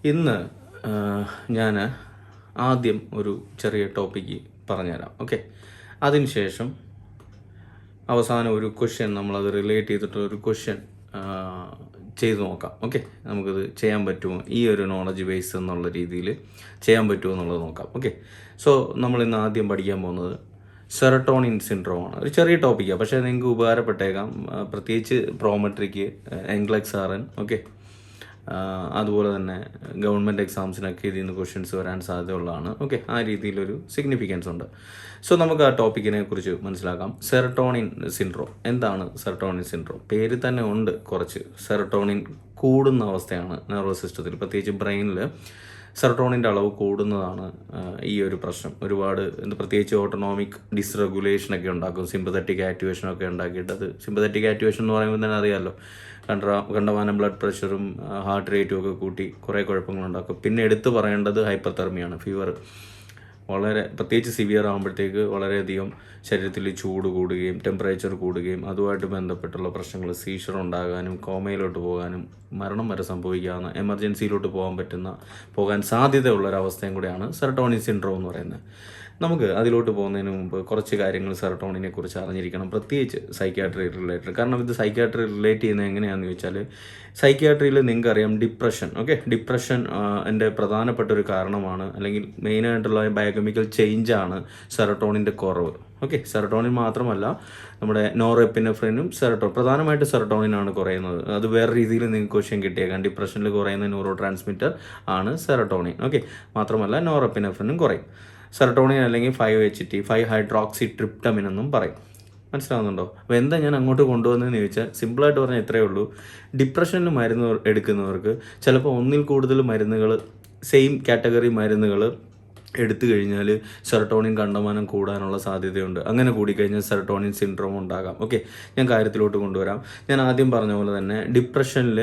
ഇന്ന് ഞാൻ ആദ്യം ഒരു ചെറിയ ടോപ്പിക്ക് പറഞ്ഞുതരാം. ഓക്കെ, അതിനുശേഷം അവസാനം ഒരു ക്വസ്റ്റ്യൻ, നമ്മളത് റിലേറ്റ് ചെയ്തിട്ടൊരു ക്വസ്റ്റ്യൻ ചെയ്ത് നോക്കാം. ഓക്കെ, നമുക്കിത് ചെയ്യാൻ പറ്റുമോ, ഈ ഒരു നോളജ് ബേസ് എന്നുള്ള രീതിയിൽ ചെയ്യാൻ പറ്റുമോ എന്നുള്ളത് നോക്കാം. ഓക്കെ, സോ നമ്മളിന്ന് ആദ്യം പഠിക്കാൻ പോകുന്നത് സെറട്ടോണിൻ സിൻഡ്രോം ആണ്. ഒരു ചെറിയ ടോപ്പിക്കാണ്, പക്ഷേ നിങ്ങൾക്ക് ഉപകാരപ്പെട്ടേക്കാം. പ്രത്യേകിച്ച് പ്രോമെട്രിക്ക്, Nclex-RN, ഓക്കെ, അതുപോലെ തന്നെ ഗവൺമെൻറ് എക്സാംസിനൊക്കെ ഇതിൽ നിന്ന് ക്വസ്റ്റ്യൻസ് വരാൻ സാധ്യതയുള്ളതാണ്. ഓക്കെ, ആ രീതിയിലൊരു സിഗ്നിഫിക്കൻസ് ഉണ്ട്. സോ നമുക്ക് ആ ടോപ്പിക്കിനെ കുറിച്ച് മനസ്സിലാക്കാം. Serotonin syndrome. എന്താണ് സെറട്ടോണിൻ സിൻഡ്രോം? പേര് തന്നെ ഉണ്ട് കുറച്ച്. സെറട്ടോണിൻ കൂടുന്ന അവസ്ഥയാണ് നെർവസ് സിസ്റ്റത്തിൽ, പ്രത്യേകിച്ച് ബ്രെയിനിൽ സെറട്ടോണിൻ്റെ അളവ് കൂടുന്നതാണ് ഈ ഒരു പ്രശ്നം. ഒരുപാട് പ്രത്യേകിച്ച് ഓട്ടോണോമിക് ഡിസ്റെഗുലേഷനൊക്കെ ഉണ്ടാക്കും, സിമ്പതറ്റിക് ആക്ടിവേഷനൊക്കെ ഉണ്ടാക്കിയിട്ട്. അത് സിമ്പതറ്റിക് ആക്ടിവേഷൻ എന്ന് പറയുമ്പോൾ തന്നെ അറിയാമല്ലോ, കണ്ടമാനം ബ്ലഡ് പ്രഷറും ഹാർട്ട് റേറ്റും ഒക്കെ കൂട്ടി കുറേ കുഴപ്പങ്ങളുണ്ടാക്കും. പിന്നെ എടുത്തു പറയേണ്ടത് ഹൈപ്പർതെർമിയാണ്, ഫീവർ. വളരെ പ്രത്യേകിച്ച് സിവിയർ ആകുമ്പോഴത്തേക്ക് വളരെയധികം ശരീരത്തിൽ ചൂട് കൂടുകയും ടെമ്പറേച്ചർ കൂടുകയും അതുമായിട്ട് ബന്ധപ്പെട്ടുള്ള പ്രശ്നങ്ങൾ, സീഷർ ഉണ്ടാകാനും കോമയിലോട്ട് പോകാനും മരണം വരെ സംഭവിക്കാവുന്ന, എമർജൻസിയിലോട്ട് പോകാൻ സാധ്യതയുള്ളൊരവസ്ഥയും കൂടെയാണ് സെറട്ടോണിൻ സിൻഡ്രോം എന്ന് പറയുന്നത്. നമുക്ക് അതിലോട്ട് പോകുന്നതിന് മുമ്പ് കുറച്ച് കാര്യങ്ങൾ സെറട്ടോണിനെ കുറിച്ച് അറിഞ്ഞിരിക്കണം, പ്രത്യേകിച്ച് സൈക്യാട്രി റിലേറ്റഡ്. കാരണം ഇത് സൈക്യാട്രി റിലേറ്റ് ചെയ്യുന്നത് എങ്ങനെയാണെന്ന് ചോദിച്ചാൽ, സൈക്യാട്രിയിൽ നിങ്ങൾക്കറിയാം ഡിപ്രഷൻ. ഓക്കെ, ഡിപ്രഷൻ എൻ്റെ പ്രധാനപ്പെട്ട ഒരു കാരണമാണ്, അല്ലെങ്കിൽ മെയിനായിട്ടുള്ള ബയോകെമിക്കൽ ചേഞ്ചാണ് സെറട്ടോണിൻ്റെ കുറവ്. ഓക്കെ, സെറട്ടോണിൻ മാത്രമല്ല, നമ്മുടെ നോറെപ്പിനെഫ്രിനും പ്രധാനമായിട്ട് സെറട്ടോണിനാണ് കുറയുന്നത്. അത് വേറെ രീതിയിൽ നിങ്ങൾക്ക് ക്വസ്റ്റ്യൻ കിട്ടിയേക്കാം. ഡിപ്രഷനിൽ കുറയുന്ന ന്യൂറോ ട്രാൻസ്മിറ്റർ ആണ് സെറട്ടോണിൻ. ഓക്കെ, മാത്രമല്ല നോറെപ്പിനെഫ്രിനും കുറയും. സെറട്ടോണിൻ അല്ലെങ്കിൽ 5-HT 5-ഹൈഡ്രോക്സിട്രിപ്റ്റമിൻ എന്നും പറയും. മനസ്സിലാവുന്നുണ്ടോ? അപ്പോൾ എന്താ ഞാൻ അങ്ങോട്ട് കൊണ്ടുവന്നതെന്ന് ചോദിച്ചാൽ, സിമ്പിളായിട്ട് പറഞ്ഞാൽ ഇത്രയേ ഉള്ളൂ. ഡിപ്രഷനിൽ മരുന്ന് എടുക്കുന്നവർക്ക് ചിലപ്പോൾ ഒന്നിൽ കൂടുതൽ മരുന്നുകൾ, സെയിം കാറ്റഗറി മരുന്നുകൾ എടുത്തു കഴിഞ്ഞാൽ സെറട്ടോണിൻ കണ്ടമാനം കൂടാനുള്ള സാധ്യതയുണ്ട്. അങ്ങനെ കൂടിക്കഴിഞ്ഞാൽ സെറട്ടോണിൻ സിൻഡ്രോം ഉണ്ടാകാം. ഓക്കെ, ഞാൻ കാര്യത്തിലോട്ട് കൊണ്ടുവരാം. ഞാൻ ആദ്യം പറഞ്ഞ പോലെ തന്നെ ഡിപ്രഷനിൽ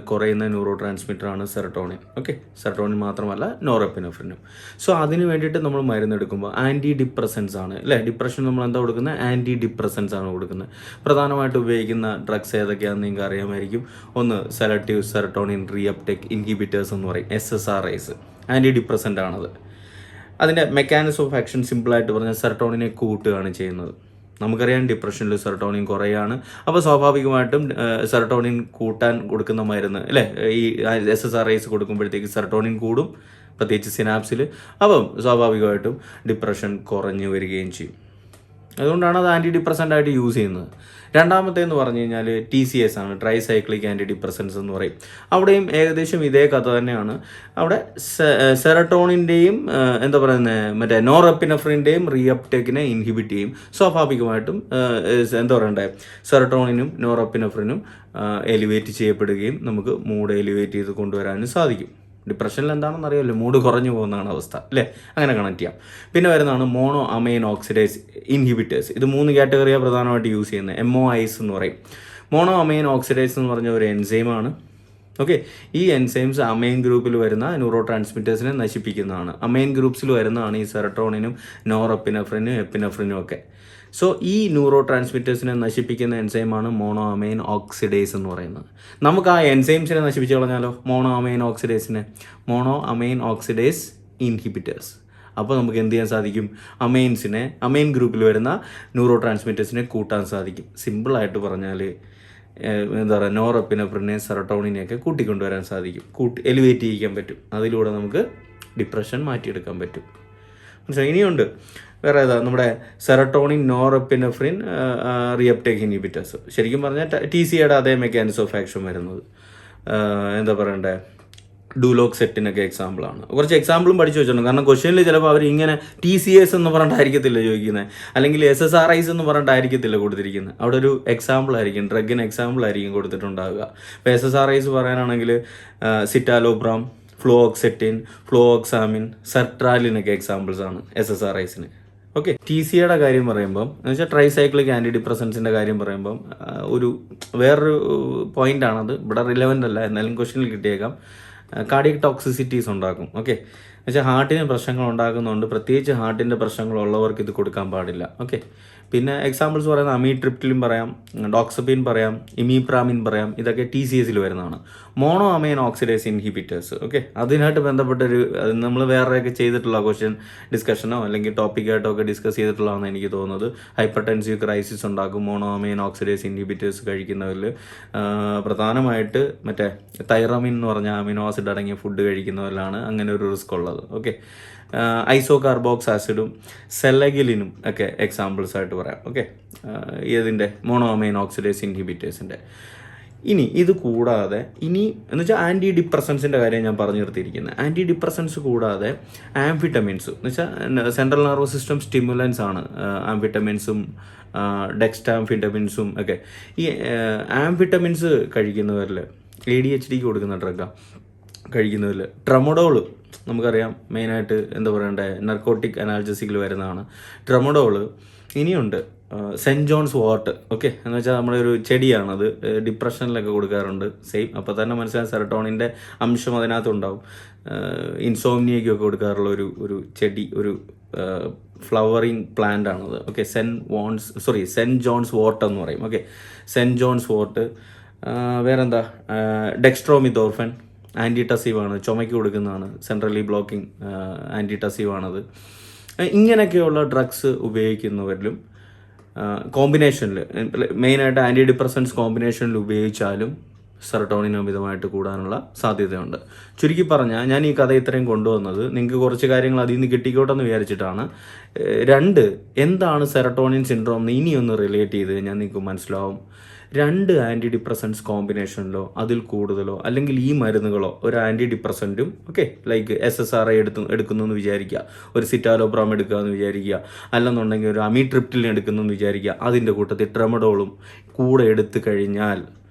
കുറയുന്ന ന്യൂറോ ട്രാൻസ്മിറ്ററാണ് സെറട്ടോണിൻ. ഓക്കെ, സെറട്ടോണിൻ മാത്രമല്ല നോറെപ്പിനെഫ്രിനും. സോ അതിന് വേണ്ടിയിട്ട് നമ്മൾ മരുന്നെടുക്കുമ്പോൾ ആൻറ്റി ഡിപ്രസൻസ് ആണ്, അല്ലേ? ഡിപ്രഷൻ നമ്മൾ എന്താ കൊടുക്കുന്നത്? ആൻറ്റി ഡിപ്രസൻസ് ആണ് കൊടുക്കുന്നത്. പ്രധാനമായിട്ട് ഉപയോഗിക്കുന്ന ഡ്രഗ്സ് ഏതൊക്കെയാണെന്ന് നിങ്ങൾക്ക് അറിയാമായിരിക്കും. ഒന്ന് സെലക്റ്റീവ് സെറട്ടോണിൻ റീഅപ്ടേക്ക് ഇൻഹിബിറ്റേഴ്സ് എന്ന് പറയും, SSRIs. ആൻറ്റി ഡിപ്രസൻ്റ് ആണത്. അതിൻ്റെ മെക്കാനിസം ഓഫ് ആക്ഷൻ സിമ്പിളായിട്ട് പറഞ്ഞാൽ സെറട്ടോണിനെ കൂട്ടുകയാണ് ചെയ്യുന്നത്. നമുക്കറിയാം ഡിപ്രഷനിൽ സെറട്ടോണിൻ കുറയാണ്. അപ്പോൾ സ്വാഭാവികമായിട്ടും സെറട്ടോണിൻ കൂട്ടാൻ കൊടുക്കുന്ന മരുന്ന്, അല്ലേ, ഈ SSRIs കൊടുക്കുമ്പോഴത്തേക്ക് സെറട്ടോണിൻ കൂടും, പ്രത്യേകിച്ച് സിനാപ്സിൽ. അപ്പം സ്വാഭാവികമായിട്ടും ഡിപ്രഷൻ കുറഞ്ഞു വരികയും ചെയ്യും. അതുകൊണ്ടാണ് അത് ആൻറ്റി ഡിപ്രസൻ്റ് ആയിട്ട് യൂസ് ചെയ്യുന്നത്. രണ്ടാമത്തേന്ന് പറഞ്ഞു കഴിഞ്ഞാൽ TCS ആണ്, ട്രൈസൈക്ലിക് ആൻറ്റി ഡിപ്രസൻസ് എന്ന് പറയും. അവിടെയും ഏകദേശം ഇതേ കഥ തന്നെയാണ്. അവിടെ സെറട്ടോണിൻ്റെയും എന്താ പറയുന്നത്, മറ്റേ നോറെപ്പിനെഫ്രിൻ്റെയും റീഅപ്ടേക്കിനെ ഇൻഹിബിറ്റ് ചെയ്യും. സ്വാഭാവികമായിട്ടും എന്താ പറയണ്ടേ, സെറട്ടോണിനും നോറെപ്പിനെഫ്രിനും എലിവേറ്റ് ചെയ്യപ്പെടുകയും നമുക്ക് മൂഡ് എലിവേറ്റ് ചെയ്ത് കൊണ്ടുവരാനും സാധിക്കും. ഡിപ്രഷനിൽ എന്താണെന്ന് അറിയാമല്ലോ, മൂഡ് കുറഞ്ഞു പോകുന്നതാണ് അവസ്ഥ, അല്ലേ? അങ്ങനെ കണക്ട് ചെയ്യാം. പിന്നെ വരുന്നതാണ് മോണോ അമൈൻ ഓക്സിഡേസ് ഇൻഹിബിറ്റേഴ്സ്. ഇത് 3 കാറ്റഗറിയാണ് പ്രധാനമായിട്ട് യൂസ് ചെയ്യുന്നത്. MOIs എന്ന് പറയും. മോണോ അമൈൻ ഓക്സിഡേസ് എന്ന് പറഞ്ഞ ഒരു എൻസൈമാണ്. ഓക്കെ, ഈ എൻസൈംസ് അമൈൻ ഗ്രൂപ്പിൽ വരുന്ന ന്യൂറോ ട്രാൻസ്മിറ്റേഴ്സിനെ നശിപ്പിക്കുന്നതാണ്. അമൈൻ ഗ്രൂപ്പ്സിൽ വരുന്നതാണ് ഈ സെറട്ടോണിനും നോറെപ്പിനെഫ്രിനും എപ്പിനെഫ്രിനും ഒക്കെ. സോ ഈ ന്യൂറോ ട്രാൻസ്മിറ്റേഴ്സിനെ നശിപ്പിക്കുന്ന എൻസൈമാണ് മോണോ അമൈൻ ഓക്സിഡേസ് എന്ന് പറയുന്നത്. നമുക്ക് ആ എൻസൈംസിനെ നശിപ്പിച്ച് കളഞ്ഞാലോ, മോണോ അമൈൻ ഓക്സിഡേസ് ഇൻഹിബിറ്റേഴ്സ്. അപ്പോൾ നമുക്ക് എന്ത് ചെയ്യാൻ സാധിക്കും? അമൈൻ ഗ്രൂപ്പിൽ വരുന്ന ന്യൂറോ ട്രാൻസ്മിറ്റേഴ്സിനെ കൂട്ടാൻ സാധിക്കും. സിമ്പിളായിട്ട് പറഞ്ഞാൽ എന്താ പറയുക, നോറെപ്പിനെഫ്രിനെ സെറട്ടോണിനെയൊക്കെ കൂട്ടിക്കൊണ്ടുവരാൻ സാധിക്കും, എലിവേറ്റ് ചെയ്യിക്കാൻ പറ്റും. അതിലൂടെ നമുക്ക് ഡിപ്രഷൻ മാറ്റിയെടുക്കാൻ പറ്റും. മനസ്സിലായി? ഇനിയുണ്ട് വേറെ ഏതാ, നമ്മുടെ സെറട്ടോണിൻ നോറെപ്പിനെഫ്രിൻ റീഅപ്ടേക്ക് ഇൻഹിബിറ്റേഴ്സ്. ശരിക്കും പറഞ്ഞാൽ TCAയുടെ അതേ മെക്കാനിസം ഓഫ് ആക്ഷൻ വരുന്നത്. എന്താ പറയണ്ടേ, ഡുലോക്സെറ്റിനൊക്കെ എക്സാമ്പിളാണ്. കുറച്ച് എക്സാമ്പിളും പഠിച്ചു വെച്ചിട്ടുണ്ട്. കാരണം ക്വസ്റ്റ്യനിൽ ചിലപ്പോൾ അവർ ഇങ്ങനെ TCS എന്ന് പറഞ്ഞിട്ടായിരിക്കത്തില്ല ചോദിക്കുന്നത്, അല്ലെങ്കിൽ SSRIs എന്ന് പറഞ്ഞിട്ടായിരിക്കത്തില്ല കൊടുത്തിരിക്കുന്നത്. അവിടെ ഒരു എക്സാമ്പിൾ ആയിരിക്കും, ഡ്രഗിന് എക്സാമ്പിൾ ആയിരിക്കും കൊടുത്തിട്ടുണ്ടാവുക. ഇപ്പോൾ SSRIs പറയാനാണെങ്കിൽ സിറ്റാലോപ്രാം, ഫ്ലോക്സെറ്റിൻ, ഫ്ലോക്സാമിൻ, സെർട്രാലിനൊക്കെ എക്സാമ്പിൾസ് ആണ് SSRIsന്. ഓക്കെ, TCAയുടെ കാര്യം പറയുമ്പം എന്ന് വെച്ചാൽ ട്രൈസൈക്ലിക് ആൻറ്റി ഡിപ്രസൻസിൻ്റെ കാര്യം പറയുമ്പം ഒരു വേറൊരു പോയിൻ്റാണത്, ഇവിടെ റിലവൻ്റ് അല്ല, എന്നാലും ക്വസ്റ്റ്യനിൽ കിട്ടിയേക്കാം. കാർഡിയക് ടോക്സിസിറ്റീസ് ഉണ്ടാക്കും. ഓക്കെ, എന്നുവെച്ചാൽ ഹാർട്ടിന് പ്രശ്നങ്ങൾ ഉണ്ടാക്കുന്നുണ്ട്, പ്രത്യേകിച്ച് ഹാർട്ടിൻ്റെ പ്രശ്നങ്ങളുള്ളവർക്ക് ഇത് കൊടുക്കാൻ പാടില്ല. ഓക്കെ, പിന്നെ എക്സാമ്പിൾസ് പറയുന്നത് അമീട്രിപ്റ്റിലിൻ പറയാം, ഡോക്സപിൻ പറയാം, ഇമീപ്രാമിൻ പറയാം. ഇതൊക്കെ TCSൽ വരുന്നതാണ്. Mono amen oxidase inhibitors. Okay, അതിനായിട്ട് ബന്ധപ്പെട്ടൊരു നമ്മൾ വേറെയൊക്കെ ചെയ്തിട്ടുള്ള ക്വസ്റ്റ്യൻ ഡിസ്കഷനോ അല്ലെങ്കിൽ ടോപ്പിക്കായിട്ടോ ഒക്കെ ഡിസ്കസ് ചെയ്തിട്ടുള്ളതാണെന്ന് എനിക്ക് തോന്നുന്നത്. ഹൈപ്പർ ടെൻസീവ് ക്രൈസിസ് ഉണ്ടാക്കും മോണോ അമൈൻ ഓക്സിഡേസ് ഇൻഹിബിറ്റേഴ്സ് കഴിക്കുന്നവരിൽ. പ്രധാനമായിട്ട് മറ്റേ തൈറമിൻ എന്ന് പറഞ്ഞ അമിനോ ആസിഡ് അടങ്ങിയ ഫുഡ് കഴിക്കുന്നവരിലാണ് അങ്ങനെ ഒരു റിസ്ക് ഉള്ളത്. ഓക്കെ, ഐസോ കാർബോക്സ് ആസിഡും സെലഗിലിനും ഒക്കെ എക്സാമ്പിൾസ് ആയിട്ട് പറയാം. ഓക്കെ, ഇതിൻ്റെ മോണോ അമൈൻ ഓക്സിഡേസ് ഇൻഹിബിറ്റേഴ്സിൻ്റെ. ഇനി ഇത് കൂടാതെ എന്ന് വെച്ചാൽ ആൻറ്റി ഡിപ്രസൻസിൻ്റെ കാര്യം ഞാൻ പറഞ്ഞു നിർത്തിയിരിക്കുന്നത്. ആൻറ്റി ഡിപ്രസൻസ് കൂടാതെ ആംഫിറ്റമിൻസ് എന്ന് വെച്ചാൽ സെൻട്രൽ നെർവസ് സിസ്റ്റം സ്റ്റിമുലൻസ് ആണ് ആംഫിറ്റമിൻസും ഡെക്സ്റ്റാംഫിറ്റമിൻസും ഒക്കെ. ഈ ആംഫിറ്റമിൻസ് കഴിക്കുന്നവരിൽ ADHDക്ക് കൊടുക്കുന്ന ഡ്രഗാണ് കഴിക്കുന്നതിൽ ട്രമഡോള് നമുക്കറിയാം മെയിനായിട്ട് എന്താ പറയണ്ടേ നർക്കോട്ടിക് അനാൽജസിക്കിൽ വരുന്നതാണ് ട്രമഡോള്. ഇനിയുണ്ട് സെൻറ്റ് ജോൺസ് വോർട്ട്. ഓക്കെ, എന്ന് വെച്ചാൽ നമ്മുടെ ഒരു ചെടിയാണത്, ഡിപ്രഷനിലൊക്കെ കൊടുക്കാറുണ്ട്. സെയിം, അപ്പോൾ തന്നെ മനസ്സിലായി സെറട്ടോണിൻ്റെ അംശം അതിനകത്തുണ്ടാവും. ഇൻസോംനിയയ്ക്കൊക്കെ കൊടുക്കാറുള്ള ഒരു ചെടി, ഒരു ഫ്ലവറിങ് പ്ലാന്റ് ആണത്. ഓക്കെ, സെൻറ്റ് ജോൺസ് വോർട്ട് എന്ന് പറയും. Okay, Saint John's wort. വേറെന്താ, ഡെക്സ്ട്രോമിതോർഫൻ ആൻറ്റിടസീവാണ്, ചുമയ്ക്ക് കൊടുക്കുന്നതാണ്, സെൻട്രലി ബ്ലോക്കിംഗ് ആൻറ്റിടസീവാണത്. ഇങ്ങനെയൊക്കെയുള്ള ഡ്രഗ്സ് ഉപയോഗിക്കുന്നവരിലും കോമ്പിനേഷനിൽ മെയിനായിട്ട് ആൻറ്റി ഡിപ്രസൻസ് കോമ്പിനേഷനിൽ ഉപയോഗിച്ചാലും സെറട്ടോണിൻ അമിതമായിട്ട് കൂടാനുള്ള സാധ്യതയുണ്ട്. ചുരുക്കി പറഞ്ഞാൽ ഞാൻ ഈ കഥ ഇത്രയും കൊണ്ടുവന്നത് നിങ്ങൾക്ക് കുറച്ച് കാര്യങ്ങൾ അതിൽ നിന്ന് കിട്ടിക്കോട്ടെ എന്ന് വിചാരിച്ചിട്ടാണ്. എന്താണ് സെറട്ടോണിൻ സിൻഡ്രോം എന്ന് ഇനിയൊന്ന് റിലേറ്റ് ചെയ്ത് കഴിഞ്ഞാൽ നിങ്ങൾക്ക് മനസ്സിലാവും. 2 ആൻറ്റി ഡിപ്രസൻസ് കോമ്പിനേഷനിലോ അതിൽ കൂടുതലോ അല്ലെങ്കിൽ ഈ മരുന്നുകളോ ഒരു ആൻറ്റി ഡിപ്രസൻറ്റും ഓക്കെ ലൈക്ക് SSRI എടുക്കുന്നു എന്ന് വിചാരിക്കുക, ഒരു സിറ്റാലോപ്രാം എടുക്കുക എന്ന് വിചാരിക്കുക, അല്ലെന്നുണ്ടെങ്കിൽ ഒരു അമിട്രിപ്റ്റിലിൻ എടുക്കുന്നു എന്ന് വിചാരിക്കുക, അതിൻ്റെ കൂട്ടത്തിൽ ട്രമഡോളും കൂടെ എടുത്തു കഴിഞ്ഞാൽ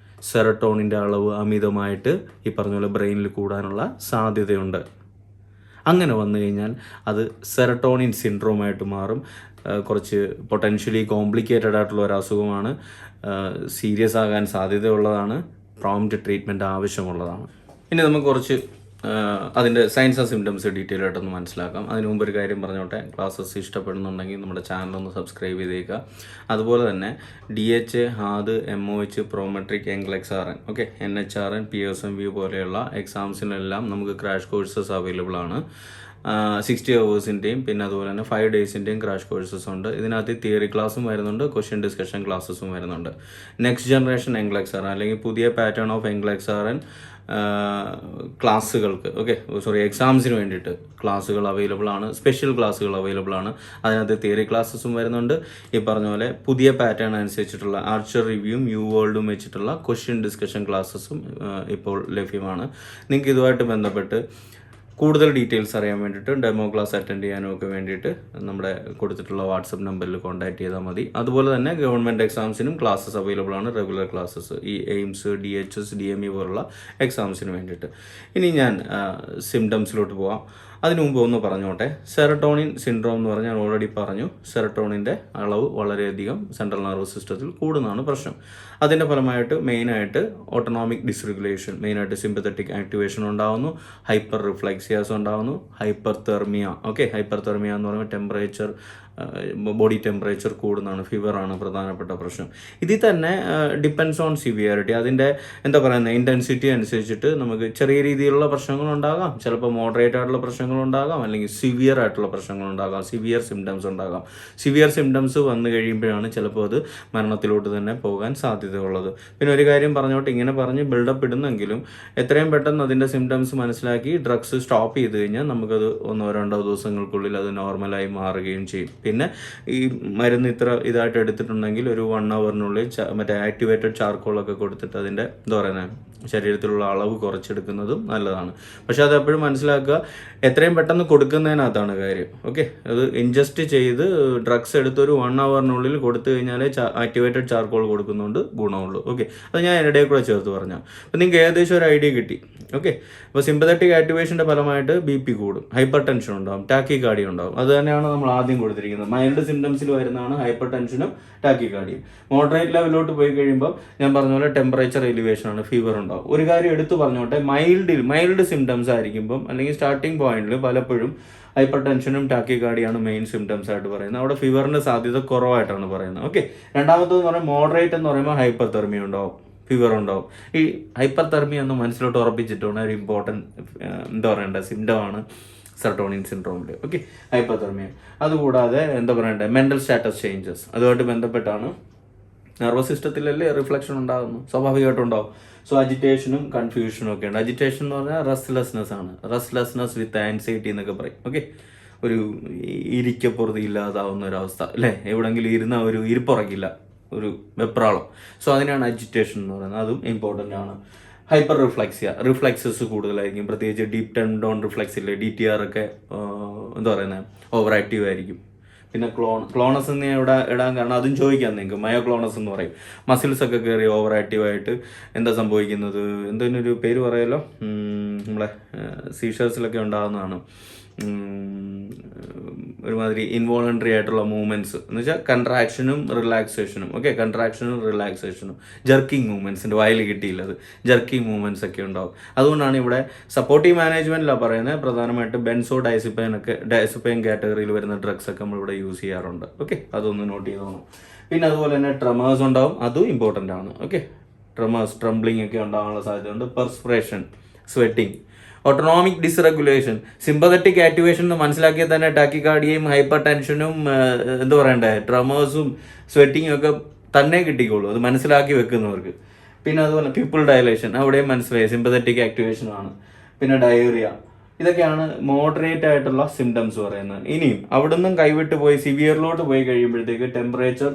സെറട്ടോണിൻ്റെ അളവ് അമിതമായിട്ട് ഈ പറഞ്ഞ പോലെ ബ്രെയിനിൽ കൂടാനുള്ള സാധ്യതയുണ്ട്. അങ്ങനെ വന്നു കഴിഞ്ഞാൽ അത് സെറട്ടോണിൻ സിൻഡ്രോമായിട്ട് മാറും. കുറച്ച് പൊട്ടൻഷ്യലി കോംപ്ലിക്കേറ്റഡ് ആയിട്ടുള്ള ഒരു അസുഖമാണ്, സീരിയസ് ആകാൻ സാധ്യതയുള്ളതാണ്, പ്രോംപ്റ്റ് ട്രീറ്റ്മെൻറ്റ് ആവശ്യമുള്ളതാണ്. ഇനി നമുക്ക് കുറച്ച് അതിൻ്റെ സയൻസ് ആൻഡ് സിംറ്റംസ് ഡീറ്റെയിൽ ആയിട്ടൊന്ന് മനസ്സിലാക്കാം. അതിന് മുമ്പ് ഒരു കാര്യം പറഞ്ഞോട്ടെ, ക്ലാസ്സസ് ഇഷ്ടപ്പെടുന്നുണ്ടെങ്കിൽ നമ്മുടെ ചാനലൊന്ന് സബ്സ്ക്രൈബ് ചെയ്തേക്കുക. അതുപോലെ തന്നെ DHA, HAD, MOH, PROMETRIC, Nclex-RN, okay, NHRN, PSMV പോലെയുള്ള എക്സാംസിനെല്ലാം നമുക്ക് ക്രാഷ് കോഴ്സസ് അവൈലബിൾ ആണ്. 60 hours-ൻ്റെയും പിന്നെ അതുപോലെ തന്നെ 5 days-ൻ്റെയും ക്രാഷ് കോഴ്സസ് ഉണ്ട്. ഇതിനകത്ത് തിയറി ക്ലാസ്സും വരുന്നുണ്ട്, ക്വസ്റ്റ്യൻ ഡിസ്കഷൻ ക്ലാസ്സസും വരുന്നുണ്ട്. നെക്സ്റ്റ് ജനറേഷൻ Nclex-RN അല്ലെങ്കിൽ പുതിയ പാറ്റേൺ ഓഫ് Nclex-RN ക്ലാസ്സുകൾക്ക് എക്സാംസിന് വേണ്ടിയിട്ട് ക്ലാസ്സുകൾ അവൈലബിൾ ആണ്, സ്പെഷ്യൽ ക്ലാസ്സുകൾ അവൈലബിൾ ആണ്. അതിനകത്ത് തിയറി ക്ലാസ്സസും വരുന്നുണ്ട്. ഈ പറഞ്ഞ പോലെ പുതിയ പാറ്റേൺ അനുസരിച്ചിട്ടുള്ള ആർച്ചർ റിവ്യൂവും വേൾഡും വെച്ചിട്ടുള്ള ക്വസ്റ്റ്യൻ ഡിസ്കഷൻ ക്ലാസ്സസും ഇപ്പോൾ ലഭ്യമാണ്. നിങ്ങൾക്ക് ഇതുമായിട്ട് ബന്ധപ്പെട്ട് കൂടുതൽ ഡീറ്റെയിൽസ് അറിയാൻ വേണ്ടിയിട്ട് ഡെമോ ക്ലാസ് അറ്റൻഡ് ചെയ്യാനും ഒക്കെ വേണ്ടിയിട്ട് നമ്മുടെ കൊടുത്തിട്ടുള്ള വാട്സപ്പ് നമ്പറിൽ കോൺടാക്ട് ചെയ്താൽ മതി. അതുപോലെ തന്നെ ഗവൺമെൻറ് എക്സാംസിനും ക്ലാസ്സസ് അവൈലബിൾ ആണ്, റെഗുലർ ക്ലാസ്സസ്, ഈ AIIMS, DHS, DME പോലുള്ള എക്സാംസിന് വേണ്ടിയിട്ട്. ഇനി ഞാൻ സിംറ്റംസിലോട്ട് പോവാം. അതിനു മുമ്പ് ഒന്ന് പറഞ്ഞോട്ടെ, സെറട്ടോണിൻ സിൻഡ്രോം എന്ന് പറഞ്ഞാൽ ഓൾറെഡി പറഞ്ഞു, സെറട്ടോണിൻ്റെ അളവ് വളരെയധികം സെൻട്രൽ നെർവസ് സിസ്റ്റത്തിൽ കൂടുന്നതാണ് പ്രശ്നം. അതിൻ്റെ ഫലമായിട്ട് മെയിനായിട്ട് ഓട്ടോണോമിക് ഡിസ്റെഗുലേഷൻ, മെയിനായിട്ട് സിമ്പത്തറ്റിക് ആക്ടിവേഷൻ ഉണ്ടാകുന്നു, ഹൈപ്പർ റിഫ്ലെക്സിയാസ് ഉണ്ടാകുന്നു, ഹൈപ്പർതെർമിയ. ഓക്കെ, ഹൈപ്പർതെർമിയ എന്ന് പറയുമ്പോൾ ടെമ്പറേച്ചർ, ബോഡി ടെമ്പറേച്ചർ കൂടുന്നതാണ്, ഫീവറാണ് പ്രധാനപ്പെട്ട പ്രശ്നം. ഇതിൽ തന്നെ ഡിപ്പെൻസ് ഓൺ സിവിയറിറ്റി, അതിൻ്റെ എന്താ പറയുന്നത് ഇൻറ്റൻസിറ്റി അനുസരിച്ചിട്ട് നമുക്ക് ചെറിയ രീതിയിലുള്ള പ്രശ്നങ്ങളുണ്ടാകാം, ചിലപ്പോൾ മോഡറേറ്റ് ആയിട്ടുള്ള പ്രശ്നങ്ങളുണ്ടാകാം, അല്ലെങ്കിൽ സിവിയർ ആയിട്ടുള്ള പ്രശ്നങ്ങളുണ്ടാകാം, സിവിയർ സിംറ്റംസ് ഉണ്ടാകാം. സിവിയർ സിംറ്റംസ് വന്നു കഴിയുമ്പോഴാണ് ചിലപ്പോൾ അത് മരണത്തിലോട്ട് തന്നെ പോകാൻ സാധ്യതയുള്ളത്. പിന്നെ ഒരു കാര്യം പറഞ്ഞോട്ട്, ഇങ്ങനെ പറഞ്ഞ് ബിൽഡപ്പ് ഇടുന്നെങ്കിലും എത്രയും പെട്ടെന്ന് അതിൻ്റെ സിംറ്റംസ് മനസ്സിലാക്കി ഡ്രഗ്സ് സ്റ്റോപ്പ് ചെയ്ത് കഴിഞ്ഞാൽ നമുക്കത് 1-2 ദിവസങ്ങൾക്കുള്ളിൽ അത് നോർമലായി മാറുകയും ചെയ്യും. പിന്നെ ഈ മരുന്ന് ഇത്ര ഇതായിട്ട് എടുത്തിട്ടുണ്ടെങ്കിൽ ഒരു 1 hour-നുള്ളിൽ മറ്റേ ആക്ടിവേറ്റഡ് ചാർക്കോളൊക്കെ കൊടുത്തിട്ട് അതിൻ്റെ എന്താ പറയുന്നത് ശരീരത്തിലുള്ള അളവ് കുറച്ചെടുക്കുന്നതും നല്ലതാണ്. പക്ഷെ അത് എപ്പോഴും മനസ്സിലാക്കുക, എത്രയും പെട്ടെന്ന് കൊടുക്കുന്നതിനകത്താണ് കാര്യം. ഓക്കെ, അത് ഇൻജസ്റ്റ് ചെയ്ത് ഡ്രഗ്സ് എടുത്തൊരു 1 hour-നുള്ളിൽ കൊടുത്തു കഴിഞ്ഞാലേ ആക്ടിവേറ്റഡ് ചാർക്കോൾ കൊടുക്കുന്നുണ്ട് ഗുണമുള്ളൂ. ഓക്കെ, അത് ഞാൻ ഇടയിൽ കൂടെ ചേർത്ത് പറഞ്ഞാൽ അപ്പോൾ നിങ്ങൾക്ക് ഏകദേശം ഒരു ഐഡിയ കിട്ടി. ഓക്കെ, അപ്പോൾ സിമ്പത്തറ്റിക് ആക്ടിവേഷൻ്റെ ഫലമായിട്ട് BP കൂടും, ഹൈപ്പർ ടെൻഷൻ ഉണ്ടാകും, ടാക്കികാർഡിയ ഉണ്ടാകും. അത് തന്നെയാണ് നമ്മൾ ആദ്യം കൊടുത്തിരിക്കുന്നത്. മൈൽഡ് സിംറ്റംസിൽ വരുന്നതാണ് ഹൈപ്പർ ടെൻഷനും ടാക്കികാർഡിയും. മോഡറേറ്റ് ലെവലിലോട്ട് പോയി കഴിയുമ്പോൾ ഞാൻ പറഞ്ഞ പോലെ ടെമ്പറേച്ചർ എലിവേഷൻ ആണ്, ഫീവർ ഉണ്ടാകും. ഒരു കാര്യം എടുത്തു പറഞ്ഞോട്ടെ, മൈൽഡ് സിംറ്റംസ് ആയിരിക്കുമ്പോൾ അല്ലെങ്കിൽ സ്റ്റാർട്ടിംഗ് പോയിന്റിൽ പലപ്പോഴും ഹൈപ്പർ ടെൻഷനും ടാക്കികാർഡിയാണ് മെയിൻ സിംറ്റംസ് ആയിട്ട് പറയുന്നത്. അവിടെ ഫീവറിൻ്റെ സാധ്യത കുറവായിട്ടാണ് പറയുന്നത്. ഓക്കെ, രണ്ടാമത്തേന്ന് പറയുമ്പോൾ മോഡറേറ്റ് എന്ന് പറയുമ്പോൾ ഹൈപ്പർതെർമിയ ഉണ്ടാവും, ഫീവർ ഉണ്ടാവും. ഈ ഹൈപ്പർ തെർമിയ ഒന്ന് മനസ്സിലോട്ട് ഉറപ്പിച്ചിട്ടാണ് ഒരു ഇമ്പോർട്ടൻറ്റ് എന്താ പറയണ്ടേ സിംറ്റമാണ് സെറട്ടോണിൻ സിൻഡ്രോമിൽ. Okay, hyperthermia. അതുകൂടാതെ എന്താ പറയണ്ടേ മെൻ്റൽ സ്റ്റാറ്റസ് ചേഞ്ചസ്, അതുമായിട്ട് ബന്ധപ്പെട്ടാണ് നെർവസ് സിസ്റ്റത്തിലല്ലേ റിഫ്ലക്ഷൻ ഉണ്ടാകുന്നു, സ്വാഭാവികമായിട്ടും ഉണ്ടാവും. സോ അജിറ്റേഷനും കൺഫ്യൂഷനും ഒക്കെ ഉണ്ട്. അജിറ്റേഷൻ എന്ന് പറഞ്ഞാൽ റെസ്റ്റ്ലെസ്നെസ് ആണ്, റെസ്റ്റ്ലെസ്നെസ് വിത്ത് ആൻസൈറ്റി എന്നൊക്കെ പറയും. ഓക്കെ, ഒരു ഇരിക്കപ്പുറത്ത് ഇല്ലാതാവുന്ന ഒരവസ്ഥ അല്ലേ, എവിടെയെങ്കിലും ഇരുന്ന ഒരു ഇരിപ്പുറക്കില്ല, ഒരു വെപ്രാളം. സോ അതിനാണ് അജിറ്റേഷൻ എന്ന് പറയുന്നത്, അതും ഇമ്പോർട്ടൻ്റ് ആണ്. ഹൈപ്പർ റിഫ്ലെക്സസ് കൂടുതലായിരിക്കും, പ്രത്യേകിച്ച് ഡീപ് ടെൻഡോൺ റിഫ്ലെക്സ് ഇല്ലേ, DTR ഒക്കെ എന്താ പറയുന്നത് ഓവർ ആക്റ്റീവ് ആയിരിക്കും. പിന്നെ ക്ലോണസ് എന്ന് ഇവിടെ ഇടാൻ കാരണം അതും ചോദിക്കാം നിങ്ങൾക്ക്, മയോക്ലോണസ് എന്ന് പറയും. മസിൽസ് ഒക്കെ കയറി ഓവർ ആക്റ്റീവായിട്ട് എന്താ സംഭവിക്കുന്നത്, എന്തിനൊരു പേര് പറയാലോ, നമ്മളെ സീഷേഴ്സിലൊക്കെ ഉണ്ടാകുന്നതാണ്, ഒരുമാതിരി ഇൻവോളണ്ടറി ആയിട്ടുള്ള മൂവ്മെൻറ്റ്സ് എന്ന് വെച്ചാൽ കൺട്രാക്ഷനും റിലാക്സേഷനും. ഓക്കെ, കൺട്രാക്ഷനും റിലാക്സേഷനും, ജർക്കിംഗ് മൂവ്മെൻറ്റ്സിൻ്റെ വായിൽ കിട്ടിയില്ലത്, ജർക്കിംഗ് മൂവ്മെൻറ്റ്സ് ഒക്കെ ഉണ്ടാവും. അതുകൊണ്ടാണ് ഇവിടെ സപ്പോർട്ടീവ് മാനേജ്മെൻറ്റിലാണ് പറയുന്നത് പ്രധാനമായിട്ട് ഡയസിപ്പൈൻ കാറ്റഗറിയിൽ വരുന്ന ഡ്രഗ്സ് ഒക്കെ നമ്മളിവിടെ യൂസ് ചെയ്യാറുണ്ട്. ഓക്കെ, അതൊന്ന് നോട്ട് ചെയ്തോണം. പിന്നെ അതുപോലെ തന്നെ ട്രമേഴ്സ് ഉണ്ടാവും, അതും ഇമ്പോർട്ടൻ്റ് ആണ്. ഓക്കെ, ട്രംബ്ലിംഗ് ഒക്കെ ഉണ്ടാകാനുള്ള സാധ്യതയുണ്ട്. Perspiration, sweating, autonomic dysregulation, sympathetic activation എന്ന് മനസ്സിലാക്കിയാൽ തന്നെ ടാക്കിക്കാർഡിയയും ഹൈപ്പർ ടെൻഷനും എന്താ പറയണ്ടേ ട്രമേഴ്സും സ്വെറ്റിങ്ങും ഒക്കെ തന്നെ കിട്ടിക്കോളൂ, അത് മനസ്സിലാക്കി വെക്കുന്നവർക്ക്. പിന്നെ അതുപോലെ പിപ്പിൾ ഡയലേഷൻ, അവിടെയും മനസ്സിലായി സിമ്പതറ്റിക് ആക്ടിവേഷനാണ്. പിന്നെ ഡയേറിയ, ഇതൊക്കെയാണ് മോഡറേറ്റ് ആയിട്ടുള്ള സിംറ്റംസ് പറയുന്നത്. ഇനിയും അവിടെ നിന്നും കൈവിട്ട് പോയി സിവിയറിലോട്ട് പോയി കഴിയുമ്പോഴത്തേക്ക് ടെമ്പറേച്ചർ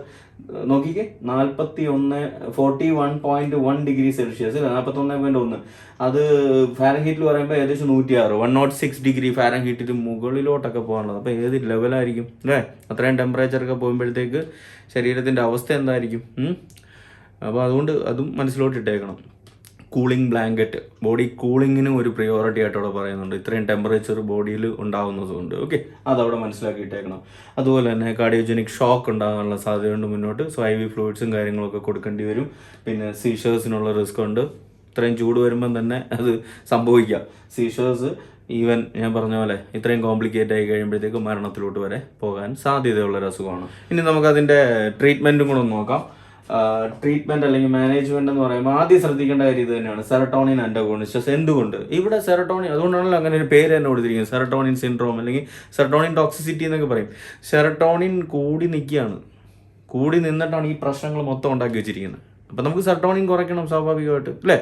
നോക്കിക്കേ, 41.1 ഡിഗ്രി സെൽഷ്യസ്, 41.1, അത് ഫാരൻഹീറ്റിൽ പറയുമ്പോൾ ഏകദേശം 106, 106 ഡിഗ്രി ഫാരൻഹീറ്റിൽ മുകളിലോട്ടൊക്കെ പോകാനുള്ളത്. അപ്പോൾ ഏത് ലെവലായിരിക്കും അല്ലേ, അത്രയും ടെമ്പറേച്ചറൊക്കെ പോകുമ്പോഴത്തേക്ക് ശരീരത്തിൻ്റെ അവസ്ഥ എന്തായിരിക്കും. അപ്പോൾ അതുകൊണ്ട് അതും മനസ്സിലോട്ട് ഇട്ടേക്കണം. കൂളിംഗ് ബ്ലാങ്കറ്റ്, ബോഡി കൂളിങ്ങിനും ഒരു പ്രിയോറിറ്റി ആയിട്ട് അവിടെ പറയുന്നുണ്ട്, ഇത്രയും ടെമ്പറേച്ചർ ബോഡിയിൽ ഉണ്ടാകുന്നതുകൊണ്ട്. ഓക്കെ, അതവിടെ മനസ്സിലാക്കിയിട്ടേക്കണം. അതുപോലെ തന്നെ കാർഡിയോജനിക് ഷോക്ക് ഉണ്ടാകാനുള്ള സാധ്യതയുണ്ട് മുന്നോട്ട്. സോ IV ഫ്ലൂയിഡ്സും കാര്യങ്ങളൊക്കെ കൊടുക്കേണ്ടി വരും. പിന്നെ സീഷേഴ്സിനുള്ള റിസ്ക് ഉണ്ട്, ഇത്രയും ചൂട് വരുമ്പം തന്നെ അത് സംഭവിക്കാം. സീഷേഴ്സ് ഈവൻ ഞാൻ പറഞ്ഞ പോലെ ഇത്രയും കോംപ്ലിക്കേറ്റ് ആയി കഴിയുമ്പോഴത്തേക്ക് മരണത്തിലോട്ട് വരെ പോകാൻ സാധ്യതയുള്ളൊരു അസുഖമാണ്. ഇനി നമുക്കതിൻ്റെ ട്രീറ്റ്മെൻറ്റും കൂടെ ഒന്ന് നോക്കാം. ട്രീറ്റ്മെൻറ്റ് അല്ലെങ്കിൽ മാനേജ്മെൻറ്റ് എന്ന് പറയുമ്പോൾ ആദ്യം ശ്രദ്ധിക്കേണ്ട കാര്യം ഇത് തന്നെയാണ്, സെറട്ടോണിൻ അന്റഗോണിസ്റ്റ്. എന്തുകൊണ്ട് ഇവിടെ സെറട്ടോണിൻ, അതുകൊണ്ടാണല്ലോ അങ്ങനെ ഒരു പേര് തന്നെ കൊടുത്തിരിക്കുന്നത്, സെറട്ടോണിൻ സിൻഡ്രോം അല്ലെങ്കിൽ സെറട്ടോണിൻ ടോക്സിസിറ്റി എന്നൊക്കെ പറയും. സെറട്ടോണിൻ കൂടി നിൽക്കുകയാണ്, കൂടി നിന്നിട്ടാണ് ഈ പ്രശ്നങ്ങൾ മൊത്തം ഉണ്ടാക്കി വെച്ചിരിക്കുന്നത്. അപ്പം നമുക്ക് സെറട്ടോണിൻ കുറയ്ക്കണം സ്വാഭാവികമായിട്ട് അല്ലേ.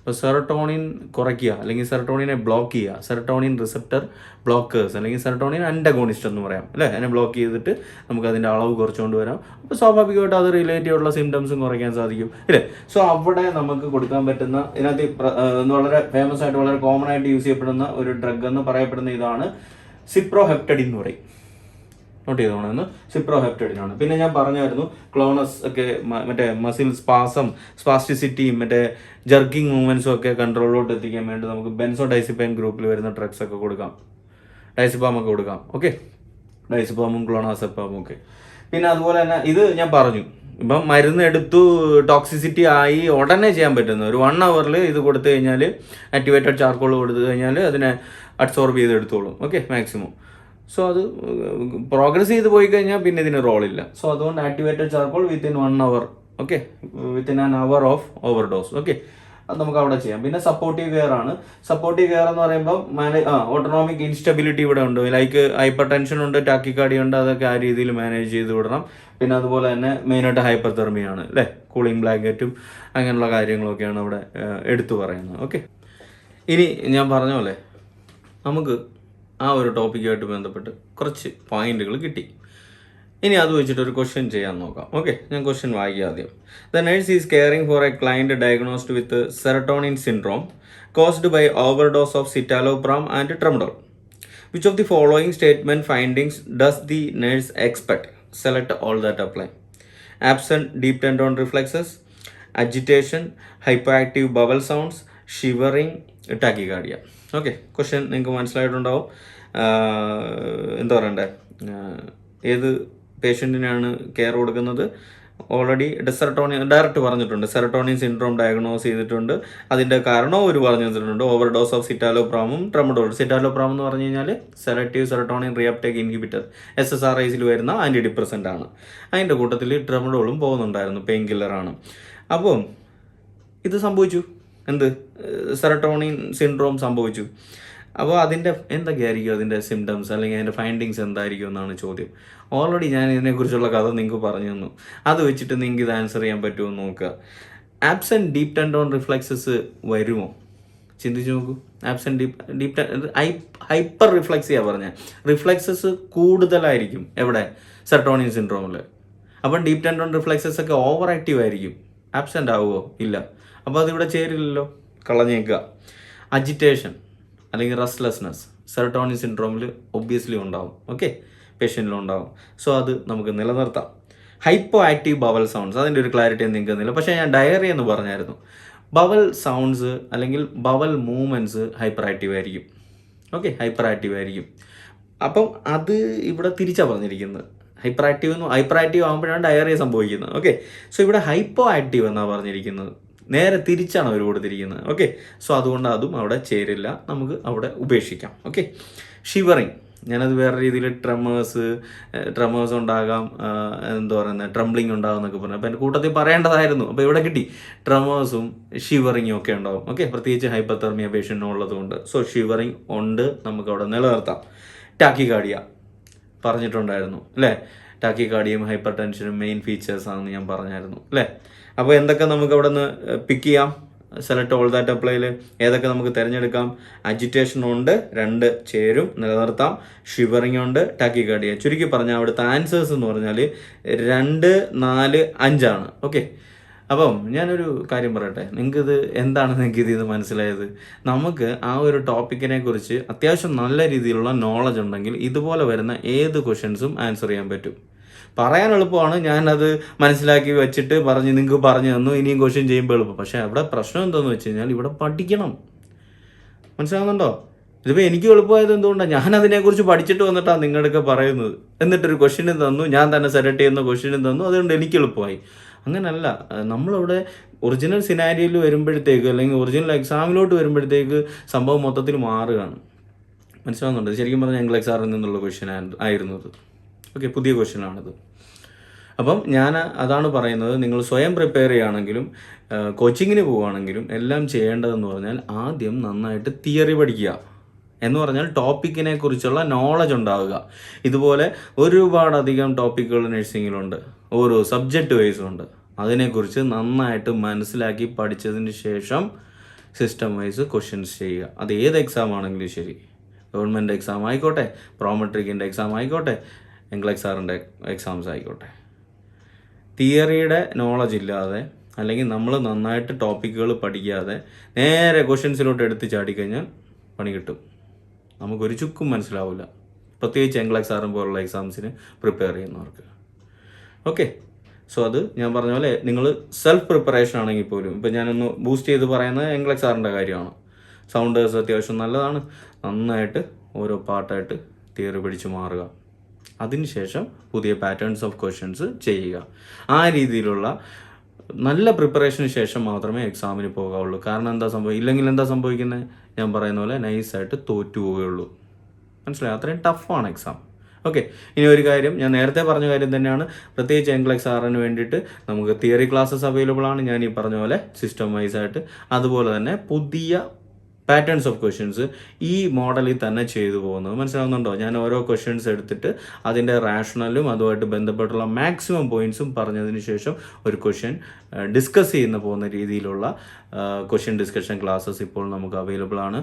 അപ്പോൾ സെറട്ടോണിൻ കുറയ്ക്കുക അല്ലെങ്കിൽ സെറട്ടോണിനെ ബ്ലോക്ക് ചെയ്യുക, സെറട്ടോണിൻ റിസപ്റ്റർ ബ്ലോക്കേഴ്സ് അല്ലെങ്കിൽ സെറട്ടോണിൻ അന്റഗോണിസ്റ്റ് എന്ന് പറയാം അല്ലേ. അതിനെ ബ്ലോക്ക് ചെയ്തിട്ട് നമുക്ക് അതിൻ്റെ അളവ് കുറച്ചുകൊണ്ട് വരാം. അപ്പോൾ സ്വാഭാവികമായിട്ട് അത് റിലേറ്റീവ് ഉള്ള സിംറ്റംസും കുറയ്ക്കാൻ സാധിക്കും ഇല്ലേ. സോ അവിടെ നമുക്ക് കൊടുക്കാൻ പറ്റുന്ന ഇതിനകത്ത് വളരെ ഫേമസ് ആയിട്ട് വളരെ കോമൺ ആയിട്ട് യൂസ് ചെയ്യപ്പെടുന്ന ഒരു ഡ്രഗ് എന്ന് പറയപ്പെടുന്ന ഇതാണ് സിപ്രോഹെപ്റ്റഡിൻ എന്ന് പറയും. നോട്ട് ചെയ്തോണെന്ന്, സിപ്രോഹെപ്റ്റഡിനാണ്. പിന്നെ ഞാൻ പറഞ്ഞായിരുന്നു ക്ലോണസ് ഒക്കെ മറ്റേ മസിൽ സ്പാസ്റ്റിസിറ്റിയും മറ്റേ ജർക്കിംഗ് മൂവ്മെൻറ്റ്സും ഒക്കെ കൺട്രോളിലോട്ട് എത്തിക്കാൻ വേണ്ടി നമുക്ക് ബെൻസോഡൈസിപ്പൈൻ ഗ്രൂപ്പിൽ വരുന്ന ഡ്രഗ്സ് ഒക്കെ കൊടുക്കാം, ഡൈസിപ്പാം ഒക്കെ കൊടുക്കാം. ഓക്കെ, ഡൈസിപ്പാമും ക്ലോണാസെപ്പാമും ഒക്കെ. പിന്നെ അതുപോലെ തന്നെ ഇത് ഞാൻ പറഞ്ഞു, ഇപ്പം മരുന്ന് എടുത്തു ടോക്സിസിറ്റി ആയി ഉടനെ ചെയ്യാൻ പറ്റുന്ന ഒരു 1 hour ഇത് കൊടുത്തു കഴിഞ്ഞാൽ, ആക്ടിവേറ്റഡ് ചാർക്കോൾ കൊടുത്തു കഴിഞ്ഞാൽ അതിനെ അബ്സോർബ് ചെയ്തെടുത്തോളും. Okay, maximum. സോ അത് പ്രോഗ്രസ് ചെയ്ത് പോയി കഴിഞ്ഞാൽ പിന്നെ ഇതിന് റോളില്ല. സോ അതുകൊണ്ട് activated charcoal within 1 hour, okay, within an hour of overdose. Okay, അത് നമുക്ക് അവിടെ ചെയ്യാം. പിന്നെ സപ്പോർട്ടീവ് കെയർ ആണ്. സപ്പോർട്ടീവ് കെയർ എന്ന് പറയുമ്പോൾ ഓട്ടോണോമിക് ഇൻസ്റ്റബിലിറ്റി ഇവിടെ ഉണ്ട്, ലൈക്ക് ഹൈപ്പർ ടെൻഷൻ ഉണ്ട്, ടാക്കിക്കാർഡിയ ഉണ്ട്, അതൊക്കെ ആ രീതിയിൽ മാനേജ് ചെയ്ത് വിടണം. പിന്നെ അതുപോലെ തന്നെ മെയിനായിട്ട് ഹൈപ്പർ തെർമിയാണ് അല്ലേ, കൂളിംഗ് ബ്ലാങ്കറ്റും അങ്ങനെയുള്ള കാര്യങ്ങളൊക്കെയാണ് അവിടെ എടുത്തു പറയുന്നത്. ഓക്കെ, ഇനി ഞാൻ പറഞ്ഞ പോലെ നമുക്ക് ആ ഒരു ടോപ്പിക്കുമായിട്ട് ബന്ധപ്പെട്ട് കുറച്ച് പോയിന്റുകൾ കിട്ടി. ഇനി അത് വെച്ചിട്ടൊരു ക്വസ്റ്റ്യൻ ചെയ്യാൻ നോക്കാം. ഓക്കെ, ഞാൻ ക്വസ്റ്റ്യൻ വായിക്കാം ആദ്യം. The nurse is caring for a client diagnosed with serotonin syndrome caused by overdose of citalopram and tramadol. Which of the following statement findings does the nurse expect? Select all that apply. Absent deep tendon reflexes, agitation, hyperactive bowel sounds, shivering, tachycardia. Okay, question നിങ്ങൾക്ക് മനസ്സിലായിട്ടുണ്ടാവും. എന്താ പറയണ്ടേ, ഏത് പേഷ്യൻറ്റിനാണ് care കൊടുക്കുന്നത്? Already serotonin direct പറഞ്ഞിട്ടുണ്ട്, serotonin syndrome diagnose ചെയ്തിട്ടുണ്ട്. അതിൻ്റെ കാരണവും അവർ പറഞ്ഞു തന്നിട്ടുണ്ട്, ഓവർഡോസ് ഓഫ് സിറ്റാലോപ്രാമും ട്രമഡോൾ. സിറ്റാലോപ്രാം എന്ന് പറഞ്ഞു കഴിഞ്ഞാൽ സെലക്റ്റീവ് സെറട്ടോണിൻ റിയാപ്റ്റേക്ക് ഇൻഹിബിറ്റർ, SSRIസിൽ വരുന്ന ആൻറ്റി ഡിപ്രസൻ്റ് ആണ്. അതിൻ്റെ കൂട്ടത്തിൽ ട്രമഡോളും പോകുന്നുണ്ടായിരുന്നു, പെയിൻ കില്ലറാണ്. അപ്പോൾ ഇത് സംഭവിച്ചു. എന്ത്? സെറട്ടോണിൻ സിൻഡ്രോം സംഭവിച്ചു. അപ്പോൾ അതിൻ്റെ എന്തൊക്കെയായിരിക്കും അതിൻ്റെ സിംറ്റംസ് അല്ലെങ്കിൽ അതിൻ്റെ ഫൈൻഡിങ്സ് എന്തായിരിക്കും എന്നാണ് ചോദ്യം. ഓൾറെഡി ഞാൻ ഇതിനെക്കുറിച്ചുള്ള കഥ നിങ്ങൾക്ക് പറഞ്ഞു തന്നു. അത് വെച്ചിട്ട് നിങ്ങൾക്ക് ഇത് ആൻസർ ചെയ്യാൻ പറ്റുമോ എന്ന് നോക്കുക. ആബ്സെൻറ്റ് ഡീപ് ടെൻഡോൺ റിഫ്ലെക്സസ് വരുമോ? ചിന്തിച്ച് നോക്കൂ. ആബ്സെൻറ്റ് ഡീപ് ഹൈപ്പർ റിഫ്ലെക്സിയാ പറഞ്ഞത്. റിഫ്ലെക്സസ് കൂടുതലായിരിക്കും എവിടെ? സെറട്ടോണിൻ സിൻഡ്രോമിൽ. അപ്പം ഡീപ് ടെൻഡോൺ റിഫ്ലെക്സസ് ഒക്കെ ഓവർ ആക്റ്റീവ് ആയിരിക്കും. ആബ്സെൻ്റ് ആവുമോ? ഇല്ല. അപ്പോൾ അതിവിടെ ചേരില്ലല്ലോ, കളഞ്ഞേക്കുക. അജിറ്റേഷൻ അല്ലെങ്കിൽ റെസ്റ്റ്ലെസ്നെസ് സെറട്ടോണിൻ സിൻഡ്രോമിൽ ഒബ്വിയസ്ലി ഉണ്ടാവും. ഓക്കെ, പേഷ്യൻറ്റിലും ഉണ്ടാവും. സോ അത് നമുക്ക് നിലനിർത്താം. ഹൈപ്പോ ആക്റ്റീവ് ബവൽ സൗണ്ട്സ്, അതിൻ്റെ ഒരു ക്ലാരിറ്റി നിങ്ങൾക്ക് തന്നില്ല. പക്ഷേ ഞാൻ ഡയറി എന്ന് പറഞ്ഞായിരുന്നു. ബവൽ സൗണ്ട്സ് അല്ലെങ്കിൽ ബവൽ മൂവ്മെൻറ്റ്സ് ഹൈപ്പർ ആക്റ്റീവ് ആയിരിക്കും. ഓക്കെ, ഹൈപ്പർ ആക്റ്റീവ് ആയിരിക്കും. അപ്പം അത് ഇവിടെ തിരിച്ചാണ് പറഞ്ഞിരിക്കുന്നത്. ഹൈപ്പർ ആക്റ്റീവ് ആകുമ്പോഴാണ് ഡയറിയ സംഭവിക്കുന്നത്. ഓക്കെ, സോ ഇവിടെ ഹൈപ്പോ ആക്റ്റീവ് എന്നാണ് പറഞ്ഞിരിക്കുന്നത്. നേരെ തിരിച്ചാണ് അവർ കൊടുത്തിരിക്കുന്നത്. ഓക്കെ, സോ അതുകൊണ്ട് അതും അവിടെ ചേരില്ല, നമുക്ക് അവിടെ ഉപേക്ഷിക്കാം. ഓക്കെ, ഷിവറിങ്, ഞാനത് വേറെ രീതിയിൽ ട്രെമേഴ്സ് ഉണ്ടാകാം, എന്താ പറയുന്നത്, ട്രംബ്ലിങ് ഉണ്ടാകും എന്നൊക്കെ പറഞ്ഞു. അപ്പോൾ എൻ്റെ കൂട്ടത്തിൽ പറയേണ്ടതായിരുന്നു. അപ്പോൾ ഇവിടെ കിട്ടി. ട്രെമേഴ്സും ഷിവറിങ്ങും ഒക്കെ ഉണ്ടാകും. ഓക്കെ, പ്രത്യേകിച്ച് ഹൈപ്പർതെർമിയ പേഷ്യൻ്റിനുള്ളതുകൊണ്ട്. സോ ഷിവറിങ് ഉണ്ട്, നമുക്ക് അവിടെ നിലനിർത്താം. ടാക്കികാർഡിയ പറഞ്ഞിട്ടുണ്ടായിരുന്നു അല്ലേ? ടാക്കികാർഡിയയും ഹൈപ്പർ ടെൻഷനും മെയിൻ ഫീച്ചേഴ്സാണെന്ന് ഞാൻ പറഞ്ഞായിരുന്നു അല്ലേ? അപ്പോൾ എന്തൊക്കെ നമുക്ക് അവിടെ നിന്ന് പിക്ക് ചെയ്യാം? സെലക്ട് ഓൾ ദാറ്റ് അപ്ലൈയിൽ ഏതൊക്കെ നമുക്ക് തിരഞ്ഞെടുക്കാം? അജിറ്റേഷൻ ഉണ്ട്, 2 ചേരും, നിലനിർത്താം. ഷിവറിങ് ഉണ്ട്, ടാക്കികാർഡിയ. ചുരുക്കി പറഞ്ഞാൽ അവിടുത്തെ ആൻസേഴ്സ് എന്ന് പറഞ്ഞാൽ 2, 4, 5 ആണ്. ഓക്കെ, അപ്പം ഞാനൊരു കാര്യം പറയട്ടെ, നിങ്ങൾക്കിത് എന്താണ് ഇതിൽ നിന്ന് മനസ്സിലായത്? നമുക്ക് ആ ഒരു ടോപ്പിക്കിനെ കുറിച്ച് അത്യാവശ്യം നല്ല രീതിയിലുള്ള നോളജ് ഉണ്ടെങ്കിൽ ഇതുപോലെ വരുന്ന ഏത് ക്വസ്റ്റ്യൻസും ആൻസർ ചെയ്യാൻ പറ്റും. പറയാൻ എളുപ്പമാണ്, ഞാനത് മനസ്സിലാക്കി വെച്ചിട്ട് നിങ്ങൾക്ക് പറഞ്ഞു തന്നു, ഇനിയും ക്വസ്റ്റ്യൻ ചെയ്യുമ്പോൾ എളുപ്പം. പക്ഷേ അവിടെ പ്രശ്നം എന്താണെന്ന് വെച്ച് കഴിഞ്ഞാൽ ഇവിടെ പഠിക്കണം. മനസ്സിലാകുന്നുണ്ടോ? ഇതിപ്പോൾ എനിക്ക് എളുപ്പമായത് എന്തുകൊണ്ടാണ്? ഞാൻ അതിനെക്കുറിച്ച് പഠിച്ചിട്ട് വന്നിട്ടാണ് നിങ്ങളൊക്കെ പറയുന്നത്. എന്നിട്ടൊരു ക്വസ്റ്റ്യനും തന്നു, ഞാൻ തന്നെ സെലക്ട് ചെയ്യുന്ന ക്വസ്റ്റ്യനും തന്നു, അതുകൊണ്ട് എനിക്ക് എളുപ്പമായി. അങ്ങനല്ല. നമ്മളിവിടെ ഒറിജിനൽ സിനാരിയോയിൽ വരുമ്പോഴത്തേക്ക് അല്ലെങ്കിൽ ഒറിജിനൽ എക്സാമിലോട്ട് വരുമ്പോഴത്തേക്ക് സംഭവം മൊത്തത്തിൽ മാറുകയാണ്. മനസ്സിലാകുന്നുണ്ട്? ശരിക്കും പറഞ്ഞാൽ Nclex-RN നിന്നുള്ള ക്വസ്റ്റ്യൻ ആയിരുന്നു അത്. ഓക്കെ, പുതിയ ക്വസ്റ്റ്യനാണിത്. അപ്പം ഞാൻ അതാണ് പറയുന്നത്, നിങ്ങൾ സ്വയം പ്രിപ്പയർ ചെയ്യുകയാണെങ്കിലും കോച്ചിങ്ങിന് പോവുകയാണെങ്കിലും എല്ലാം ചെയ്യേണ്ടതെന്ന് പറഞ്ഞാൽ ആദ്യം നന്നായിട്ട് തിയറി പഠിക്കുക. എന്ന് പറഞ്ഞാൽ ടോപ്പിക്കിനെ കുറിച്ചുള്ള നോളജ് ഉണ്ടാവുക. ഇതുപോലെ ഒരുപാടധികം ടോപ്പിക്കുകൾ നഴ്സിങ്ങിലുണ്ട്, ഓരോ സബ്ജക്റ്റ് വൈസും ഉണ്ട്. അതിനെക്കുറിച്ച് നന്നായിട്ട് മനസ്സിലാക്കി പഠിച്ചതിന് ശേഷം സിസ്റ്റം വൈസ് ക്വസ്റ്റ്യൻസ് ചെയ്യുക. അത് ഏത് എക്സാം ആണെങ്കിലും ശരി, ഗവൺമെൻറ് എക്സാം ആയിക്കോട്ടെ, പ്രോമെട്രിക്കിൻ്റെ എക്സാം ആയിക്കോട്ടെ, Nclex-RN എക്സാംസ് ആയിക്കോട്ടെ. തിയറിയുടെ നോളജ് ഇല്ലാതെ അല്ലെങ്കിൽ നമ്മൾ നന്നായിട്ട് ടോപ്പിക്കുകൾ പഠിക്കാതെ നേരെ ക്വസ്റ്റ്യൻസിലോട്ട് എടുത്ത് ചാടിക്കഴിഞ്ഞാൽ പണി കിട്ടും. നമുക്കൊരു ചുക്കും മനസ്സിലാവില്ല, പ്രത്യേകിച്ച് Nclex-RN പോലുള്ള എക്സാംസിന് പ്രിപ്പയർ ചെയ്യുന്നവർക്ക്. ഓക്കെ, സോ അത് ഞാൻ പറഞ്ഞ പോലെ നിങ്ങൾ സെൽഫ് പ്രിപ്പറേഷൻ ആണെങ്കിൽ പോലും, ഇപ്പം ഞാനൊന്ന് ബൂസ്റ്റ് ചെയ്ത് പറയുന്നത് Nclex-RNൻ്റെ കാര്യമാണ്. സൗണ്ടേഴ്സ് അത്യാവശ്യം നല്ലതാണ്. നന്നായിട്ട് ഓരോ പാർട്ടായിട്ട് തിയറി പഠിച്ച് മാറുക. അതിനുശേഷം പുതിയ പാറ്റേൺസ് ഓഫ് ക്വസ്റ്റ്യൻസ് ചെയ്യുക. ആ രീതിയിലുള്ള നല്ല പ്രിപ്പറേഷന് ശേഷം മാത്രമേ എക്സാമിന് പോകാവുള്ളൂ. കാരണം ഇല്ലെങ്കിൽ എന്താ സംഭവിക്കുന്നത്? ഞാൻ പറയുന്ന പോലെ നൈസായിട്ട് തോറ്റു പോവുകയുള്ളൂ. മനസ്സിലായി? അത്രയും ടഫാണ് എക്സാം. ഓക്കെ, ഇനി ഒരു കാര്യം, ഞാൻ നേരത്തെ പറഞ്ഞ കാര്യം തന്നെയാണ്, പ്രത്യേകിച്ച് Nclex-RN വേണ്ടിയിട്ട് നമുക്ക് തിയറി ക്ലാസ്സസ് അവൈലബിൾ ആണ്. ഞാൻ ഈ പറഞ്ഞ പോലെ സിസ്റ്റം വൈസ് ആയിട്ട്. അതുപോലെ തന്നെ പുതിയ പാറ്റേൺസ് ഓഫ് ക്വസ്റ്റ്യൻസ് ഈ മോഡലിൽ തന്നെ ചെയ്തു പോകുന്നത്. മനസ്സിലാവുന്നുണ്ടോ? ഞാൻ ഓരോ ക്വസ്റ്റ്യൻസ് എടുത്തിട്ട് അതിൻ്റെ റാഷണലും അതുമായിട്ട് ബന്ധപ്പെട്ടുള്ള മാക്സിമം പോയിൻറ്റ്സും പറഞ്ഞതിന് ശേഷം ഒരു ക്വസ്റ്റ്യൻ ഡിസ്കസ് പോകുന്ന രീതിയിലുള്ള ക്വസ്റ്റ്യൻ ഡിസ്കഷൻ ക്ലാസ്സസ് ഇപ്പോൾ നമുക്ക് അവൈലബിൾ ആണ്.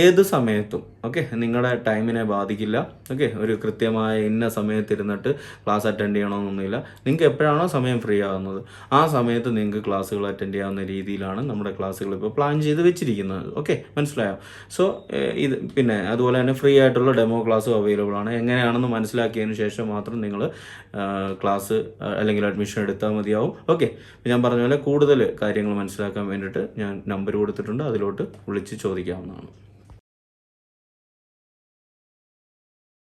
ഏത് സമയത്തും. ഓക്കെ, നിങ്ങളുടെ ടൈമിനെ ബാധിക്കില്ല. ഓക്കെ, ഒരു കൃത്യമായ ഇന്ന സമയത്തിരുന്നിട്ട് ക്ലാസ് അറ്റൻഡ് ചെയ്യണമെന്നൊന്നുമില്ല. നിങ്ങൾക്ക് എപ്പോഴാണോ സമയം ഫ്രീ ആകുന്നത് ആ സമയത്ത് നിങ്ങൾക്ക് ക്ലാസ്സുകൾ അറ്റൻഡ് ചെയ്യാവുന്ന രീതിയിലാണ് നമ്മുടെ ക്ലാസ്സുകൾ ഇപ്പോൾ പ്ലാൻ ചെയ്ത് വെച്ചിരിക്കുന്നത്. ഓക്കെ, മനസ്സിലായോ? സോ ഇത് പിന്നെ അതുപോലെ തന്നെ ഫ്രീ ആയിട്ടുള്ള ഡെമോ ക്ലാസ്സും അവൈലബിൾ ആണ്. എങ്ങനെയാണെന്ന് മനസ്സിലാക്കിയതിന് ശേഷം മാത്രം നിങ്ങൾ ക്ലാസ് അല്ലെങ്കിൽ അഡ്മിഷൻ എടുത്താൽ മതിയാവും. ഓക്കെ, ഞാൻ പറഞ്ഞ പോലെ കൂടുതൽ കാര്യങ്ങൾ മനസ്സിലാക്കാൻ വേണ്ടിയിട്ട് ഞാൻ നമ്പർ കൊടുത്തിട്ടുണ്ട്, അതിലോട്ട് വിളിച്ച് ചോദിക്കാവുന്നതാണ്.